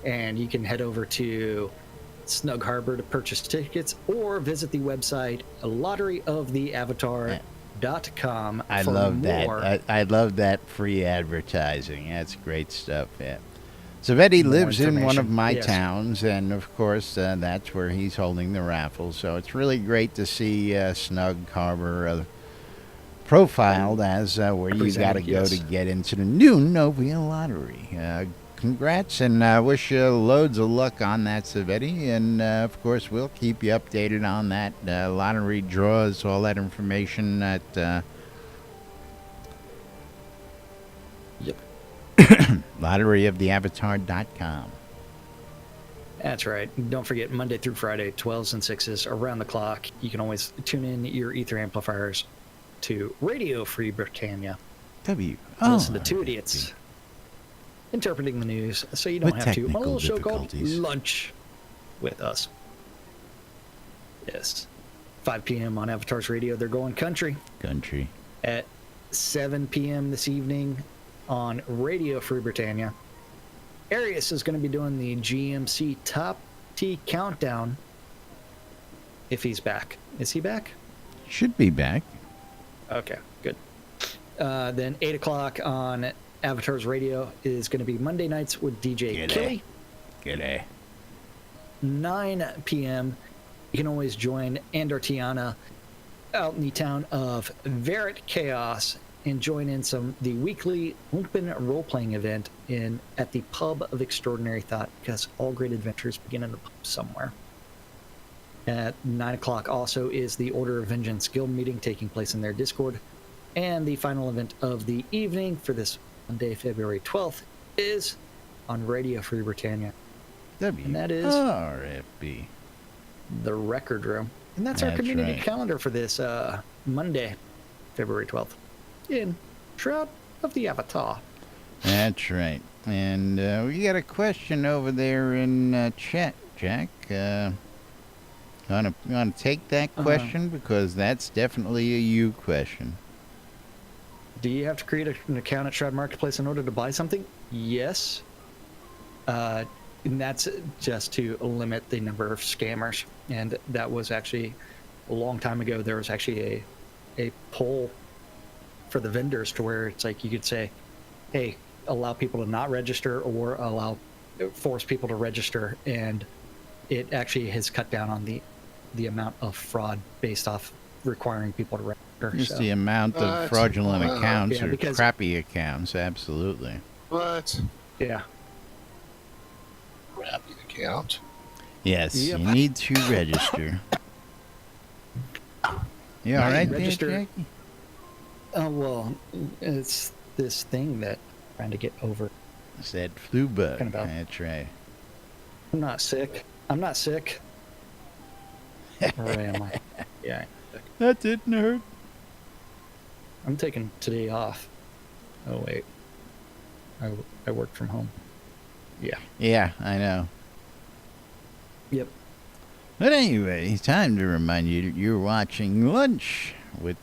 and you can head over to Snug Harbor to purchase tickets, or visit the website lotteryoftheavatar.com. I for love more. that. I love that free advertising. That's great stuff. Yeah. Savetti More lives in one of information, my yes. towns, and of course, that's where he's holding the raffle. So it's really great to see Snug Harbor profiled as where you got to Represented, go yes. to get into the new Novia lottery. Congrats, and wish you loads of luck on that, Savetti. And of course, we'll keep you updated on that lottery draws, all that information at Yep. lotteryoftheavatar.com. That's right. Don't forget, Monday through Friday, 12s and 6s around the clock. You can always tune in your ether amplifiers to Radio Free Britannia. W. Listen to two idiots interpreting the news, so you don't With have to. On a technical little show called difficulties. Lunch with us. Yes. 5 p.m. on Avatar's Radio. They're going country. Country. At 7 p.m. this evening on Radio Free Britannia, Arius is going to be doing the GMC Top T Countdown. If he's back. Is he back? Should be back. Okay, good. Then 8 o'clock on Avatars Radio is going to be Monday nights with DJ Killy. G'day. 9 p.m. You can always join Andartiana out in the town of Verret Chaos and join in the weekly open role-playing event at the Pub of Extraordinary Thought, because all great adventures begin in a pub somewhere. At 9 o'clock also is the Order of Vengeance Guild meeting taking place in their Discord. And the final event of the evening for this Monday, February 12th, is on Radio Free Britannia. And that is WRFB. the Record Room. And that's our That's community right. calendar for this Monday, February 12th, in Shroud of the Avatar. That's right. And we got a question over there in chat, Jack. Want to take that question? Because that's definitely a you question. Do you have to create an account at Shroud Marketplace in order to buy something? Yes. And that's just to limit the number of scammers. And that was actually a long time ago. There was actually a poll for the vendors to where it's like you could say, hey, allow people to not register or force people to register. And it actually has cut down on the amount of fraud based off requiring people to register. Just So, the amount of fraudulent accounts yeah, or because- crappy accounts, absolutely. What? yeah. Crappy account. Yes, Yep. you need to register. You all right there, Register. Jackie? Oh, well, it's this thing that I'm trying to get over. It's that flu bug. Talking about- That's right. I'm not sick. Or am I? Yeah. That didn't hurt. I'm taking today off. Oh, wait. I work from home. Yeah. Yeah, I know. Yep. But anyway, time to remind you that you're watching Lunch with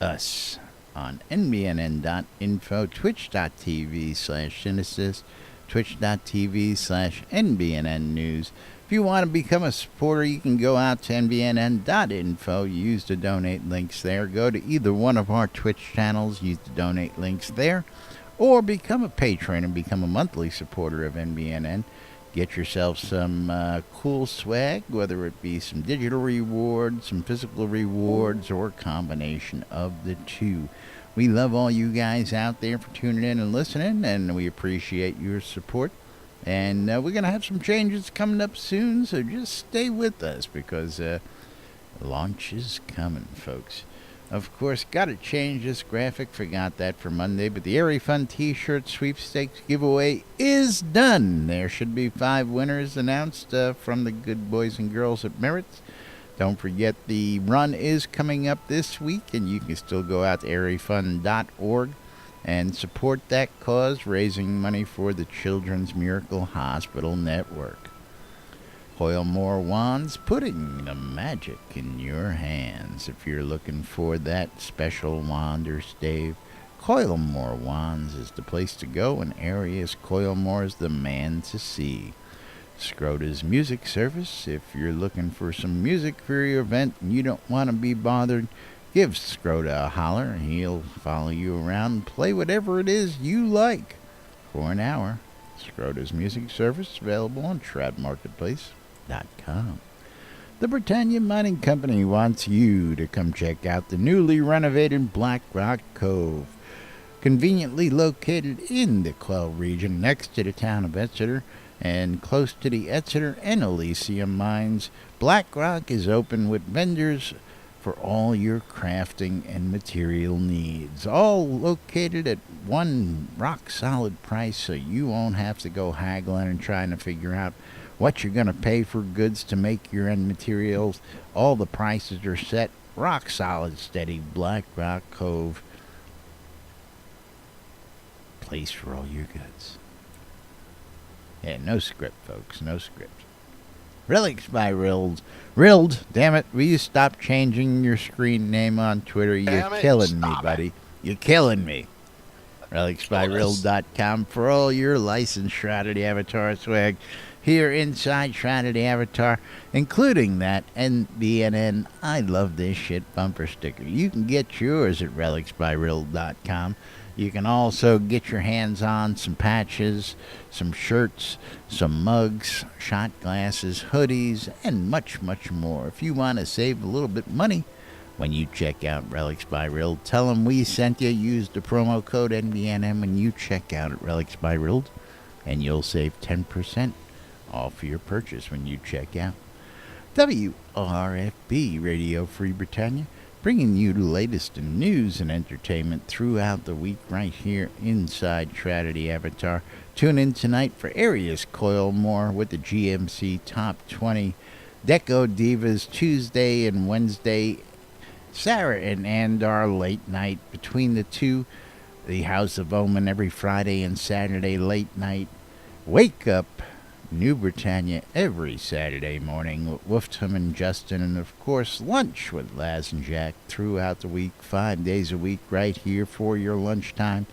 Us on NBNN.info, twitch.tv/Genesis, twitch.tv/NBNN News. If you want to become a supporter, you can go out to NBNN.info, use the donate links there. Go to either one of our Twitch channels, use the donate links there, or become a patron and become a monthly supporter of NBNN. Get yourself some cool swag, whether it be some digital rewards, some physical rewards, or a combination of the two. We love all you guys out there for tuning in and listening, and we appreciate your support. And we're going to have some changes coming up soon, so just stay with us because launch is coming, folks. Of course, got to change this graphic. Forgot that for Monday, but the Airy Fun T-shirt sweepstakes giveaway is done. There should be 5 winners announced from the good boys and girls at Merritt's. Don't forget the run is coming up this week, and you can still go out to airyfun.org and support that cause, raising money for the Children's Miracle Hospital Network. Coilmore Wands, putting the magic in your hands. If you're looking for that special wand or stave, Coilmore Wands is the place to go, and Arius Coilmore is the man to see. Scrota's Music Service, if you're looking for some music for your event and you don't want to be bothered, give Scrota a holler. He'll follow you around and play whatever it is you like for an hour. Scrota's Music Service, available on shroudmarketplace.com. The Britannia Mining Company wants you to come check out the newly renovated Black Rock Cove. Conveniently located in the Quell region next to the town of Exeter and close to the Exeter and Elysium mines, Black Rock is open with vendors for all your crafting and material needs. All located at one rock-solid price, so you won't have to go haggling and trying to figure out what you're going to pay for goods to make your end materials. All the prices are set. Rock-solid, steady. Black Rock Cove. Place for all your goods. Yeah, no script, folks. No script. Relics by Rild. Rild, damn it. Will you stop changing your screen name on Twitter? You're Damn it, killing me, stop buddy. You're killing me. Relicsbyrild.com for all your licensed Shrouded Avatar swag. here inside Shroud of the Avatar, including that NBNN I Love This Shit bumper sticker. You can get yours at relicsbyrill.com. You can also get your hands on some patches, some shirts, some mugs, shot glasses, hoodies, and much, much more. If you want to save a little bit of money when you check out Relics by Rill, tell them we sent you. Use the promo code NBNM when you check out at Relics by Rill, and you'll save 10% off your purchase when you check out. WRFB Radio Free Britannia, bringing you the latest in news and entertainment throughout the week right here inside Shroud of the Avatar. Tune in tonight for Arius Coilmore with the GMC Top 20. Deco Divas Tuesday and Wednesday. Sarah and Andar late night between the two. The House of Omen every Friday and Saturday late night. Wake Up New Britannia every Saturday morning with Wolftum and Justin, and of course lunch with Laz and Jack throughout the week, 5 days a week right here for your lunchtime.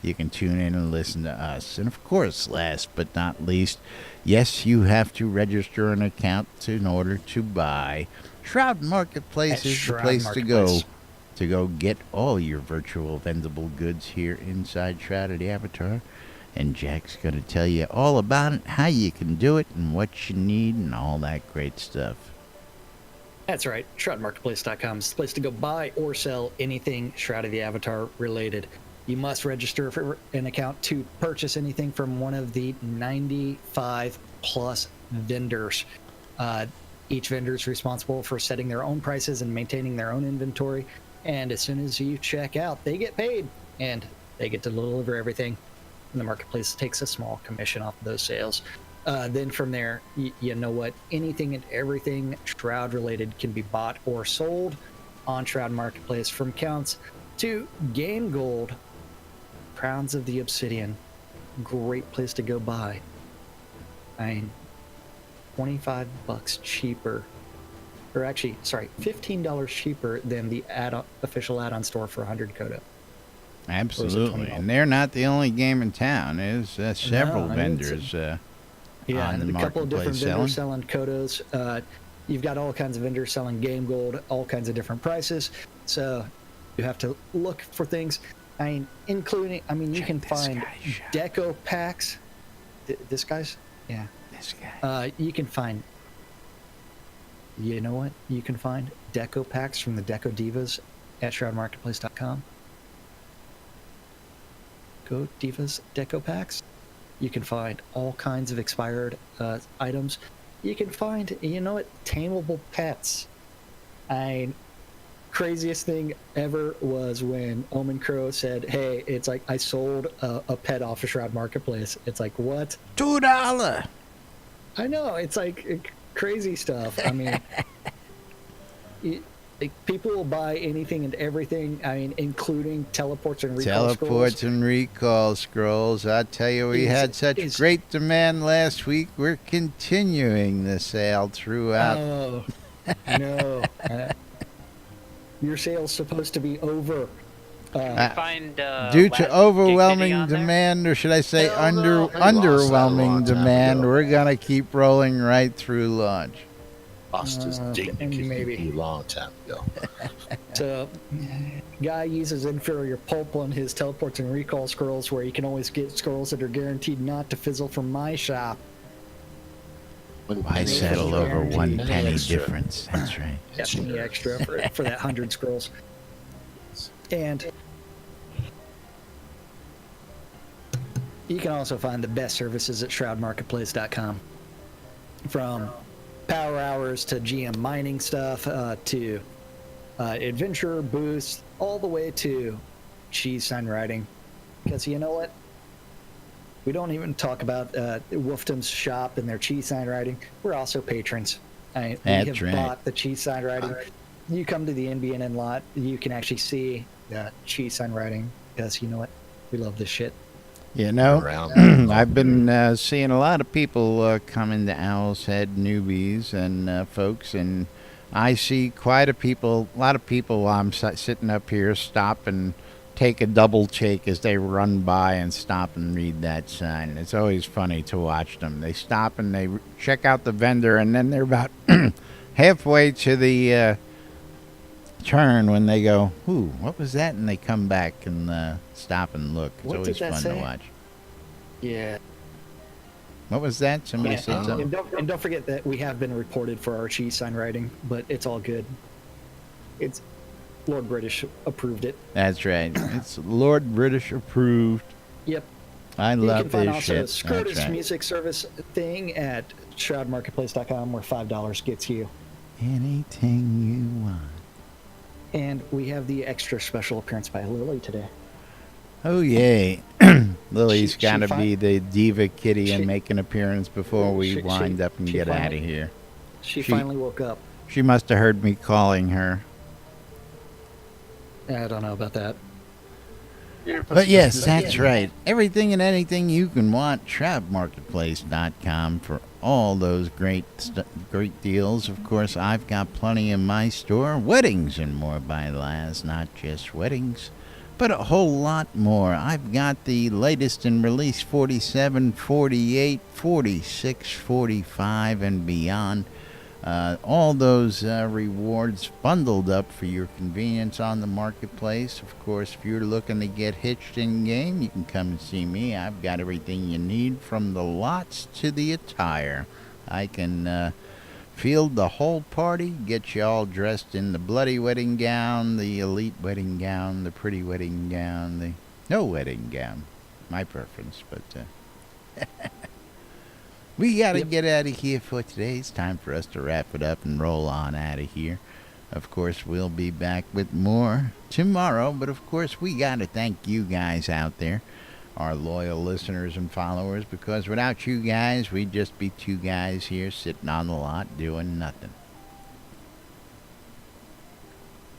You can tune in and listen to us. And of course, last but not least, yes, you have to register an account in order to buy. Shroud Marketplace is the place to go get all your virtual vendable goods here inside Shroud of the Avatar. And Jack's going to tell you all about it, how you can do it, and what you need, and all that great stuff. That's right. ShroudMarketplace.com is the place to go buy or sell anything Shroud of the Avatar related. You must register for an account to purchase anything from one of the 95 plus vendors. Each vendor is responsible for setting their own prices and maintaining their own inventory. And as soon as you check out, they get paid and they get to deliver everything. And the marketplace takes a small commission off of those sales. Then from there, you know what? Anything and everything Shroud related can be bought or sold on Shroud Marketplace, from counts to game gold, Crowns of the Obsidian. Great place to go buy. I mean, $25 cheaper, or actually, sorry, $15 cheaper than the official add-on store for 100 Kodo. Absolutely, and they're not the only game in town. There's several vendors on the a couple of different vendors selling Kodos. You've got all kinds of vendors selling game gold, all kinds of different prices. So you have to look for things. I mean, including, you can find deco packs. This guy's, yeah. This guy. You can find. You know what? You can find deco packs from the Deco Divas at ShroudMarketplace.com. Go Divas Deco Packs. You can find all kinds of expired items. You can find, tameable pets. Craziest thing ever was when Omen Crow said, hey, it's like I sold a pet off of Shroud Marketplace. It's like, what? $2. I know, it's like crazy stuff. I mean, people will buy anything and everything. I mean, including teleports and recall scrolls. And recall scrolls. I tell you, we had such great demand last week. We're continuing the sale throughout. Oh, no. Your sale's supposed to be over. Find due to overwhelming demand, or should I say underwhelming demand, we're going to keep rolling right through launch. Lost his dignity maybe a long time ago. So, guy uses inferior pulp on his teleports and recall scrolls, where you can always get scrolls that are guaranteed not to fizzle from my shop. Why settle over 1 penny difference? That's right. Yeah, penny extra for that 100 scrolls. And you can also find the best services at ShroudMarketplace.com. From power hours to GM mining stuff to adventure boosts, all the way to cheese sign writing. Because you know what? We don't even talk about Wolftum's shop and their cheese sign writing. We're also patrons. We have bought the cheese sign writing. You come to the NBNN lot, you can actually see the cheese sign writing, because you know what? We love this shit. You know, I've been seeing a lot of people come into Owl's Head, newbies and folks, and I see quite a lot of people while I'm sitting up here stop and take a double take as they run by and stop and read that sign. It's always funny to watch them. They stop and they check out the vendor, and then they're about halfway to the turn when they go, "Ooh, what was that?" And they come back and stop and look. It's What always did that fun say? to watch. Yeah. What was that? Somebody Yeah, said something. and don't forget that we have been reported for our cheese sign writing, but it's all good. It's Lord British approved it. That's right. It's Lord British approved. Yep. I You love can find this also shit. Scrotus That's right. music service thing at shroudmarketplace.com where $5 gets you. Anything you want. And we have the extra special appearance by Lily today. Oh yay! Lily's She got to fi- be the diva kitty and she- make an appearance before we she- wind up and she get out of finally- here. She She- finally woke up. She must have heard me calling her. I don't know about that. But yes, that's right. Everything and anything you can want, ShroudMarketplace.com for all those great deals. Of course, I've got plenty in my store. Weddings and more by Laz, not just weddings, but a whole lot more. I've got the latest in release 47, 48, 46, 45, and beyond. All those rewards bundled up for your convenience on the marketplace. Of course, if you're looking to get hitched in game, you can come and see me. I've got everything you need from the lots to the attire. I can field the whole party, get you all dressed in the bloody wedding gown, the elite wedding gown, the pretty wedding gown, the no wedding gown. My preference, but we got to get out of here for today. It's time for us to wrap it up and roll on out of here. Of course, we'll be back with more tomorrow. But, of course, we got to thank you guys out there, our loyal listeners and followers, because without you guys, we'd just be two guys here sitting on the lot doing nothing.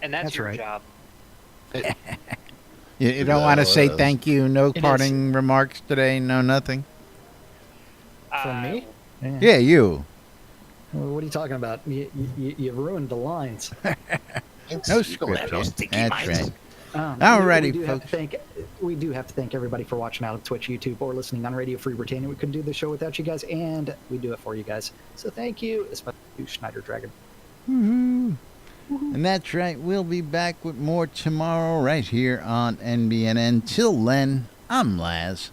And that's That's your right. job. You don't want to say is. thank you, no It is. parting remarks today, no nothing? From me? Yeah, you. What are you talking about? You've ruined the lines. No You don't have no script. sticky That's minds. right. We Alrighty, do have to folks. thank. We do have to thank everybody for watching out on Twitch, YouTube, or listening on Radio Free Britannia. We couldn't do the show without you guys, and we do it for you guys. So thank you, especially you, Schneider Dragon. Woohoo. And that's right. We'll be back with more tomorrow right here on NBNN. Till then, I'm Laz,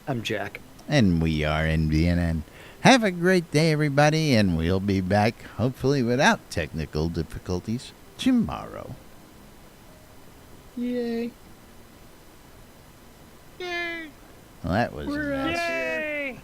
I'm Jack. and we are NBNN. Have a great day, everybody, and we'll be back, hopefully without technical difficulties, tomorrow. Yay! Well, that was nice. Yay!